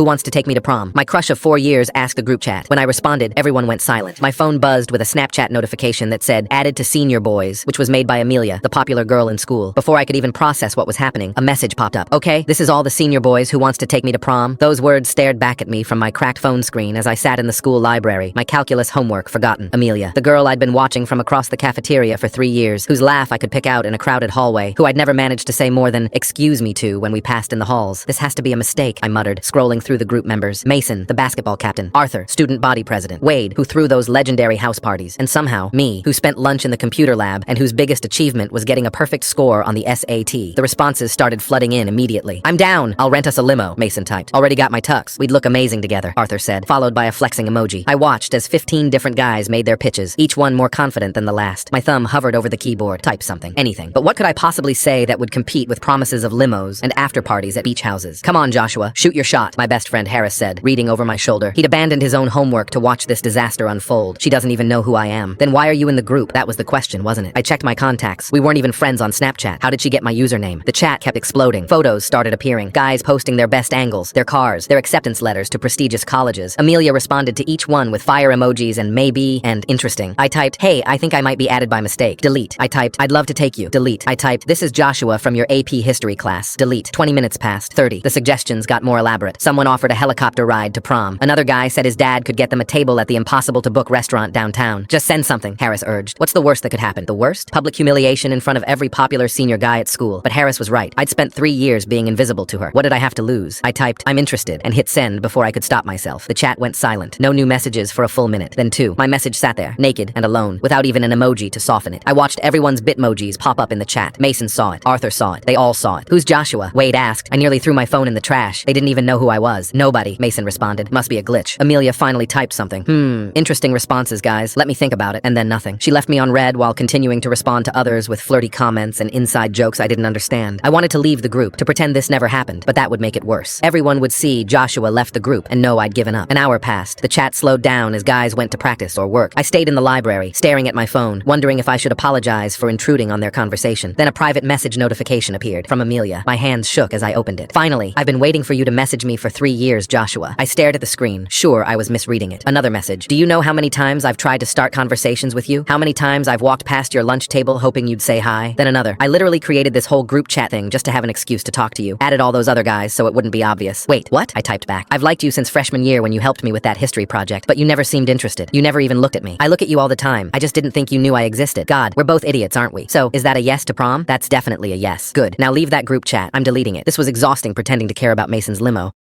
Who wants to take me to prom? My crush of 4 years asked the group chat. When I responded, everyone went silent. My phone buzzed with a Snapchat notification that said, added to senior boys, which was made by Amelia, the popular girl in school. Before I could even process what was happening, a message popped up. Okay, this is all the senior boys who wants to take me to prom. Those words stared back at me from my cracked phone screen as I sat in the school library, my calculus homework forgotten. Amelia, the girl I'd been watching from across the cafeteria for 3 years, whose laugh I could pick out in a crowded hallway, who I'd never managed to say more than, excuse me to, when we passed in the halls. This has to be a mistake, I muttered, scrolling through the group members. Mason, the basketball captain. Arthur, student body president. Wade, who threw those legendary house parties. And somehow, me, who spent lunch in the computer lab and whose biggest achievement was getting a perfect score on the SAT. The responses started flooding in immediately. I'm down. I'll rent us a limo, Mason typed. Already got my tux. We'd look amazing together, Arthur said, followed by a flexing emoji. I watched as 15 different guys made their pitches, each one more confident than the last. My thumb hovered over the keyboard. Type something. Anything. But what could I possibly say that would compete with promises of limos and after parties at beach houses? Come on, Joshua. Shoot your shot, my best friend Harris said, reading over my shoulder. He'd abandoned his own homework to watch this disaster unfold. She doesn't even know who I am. Then why are you in the group? That was the question, wasn't it? I checked my contacts. We weren't even friends on Snapchat. How did she get my username? The chat kept exploding. Photos started appearing. Guys posting their best angles, their cars, their acceptance letters to prestigious colleges. Amelia responded to each one with fire emojis and maybe and interesting. I typed, hey, I think I might be added by mistake. Delete. I typed, I'd love to take you. Delete. I typed, this is Joshua from your AP history class. Delete. 20 minutes passed. 30. The suggestions got more elaborate. Someone offered a helicopter ride to prom. Another guy said his dad could get them a table at the impossible-to-book restaurant downtown. Just send something, Harris urged. What's the worst that could happen? The worst? Public humiliation in front of every popular senior guy at school. But Harris was right. I'd spent 3 years being invisible to her. What did I have to lose? I typed, I'm interested, and hit send before I could stop myself. The chat went silent. No new messages for a full minute. Then 2. My message sat there, naked and alone, without even an emoji to soften it. I watched everyone's bitmojis pop up in the chat. Mason saw it. Arthur saw it. They all saw it. Who's Joshua? Wade asked. I nearly threw my phone in the trash. They didn't even know who I was. Nobody, Mason responded. Must be a glitch. Amelia finally typed something. Interesting responses, guys. Let me think about it. And then nothing. She left me on red while continuing to respond to others with flirty comments and inside jokes I didn't understand. I wanted to leave the group, to pretend this never happened, but that would make it worse. Everyone would see Joshua left the group and know I'd given up. An hour passed. The chat slowed down as guys went to practice or work. I stayed in the library, staring at my phone, wondering if I should apologize for intruding on their conversation. Then a private message notification appeared from Amelia. My hands shook as I opened it. Finally, I've been waiting for you to message me for 3 years, Joshua. I stared at the screen. Sure, I was misreading it. Another message. Do you know how many times I've tried to start conversations with you? How many times I've walked past your lunch table hoping you'd say hi? Then another. I literally created this whole group chat thing just to have an excuse to talk to you. Added all those other guys so it wouldn't be obvious. Wait, what? I typed back. I've liked you since freshman year when you helped me with that history project, but you never seemed interested. You never even looked at me. I look at you all the time. I just didn't think you knew I existed. God, we're both idiots, aren't we? So, is that a yes to prom? That's definitely a yes. Good. Now leave that group chat. I'm deleting it. This was exhausting pretending to care about Mason's limo.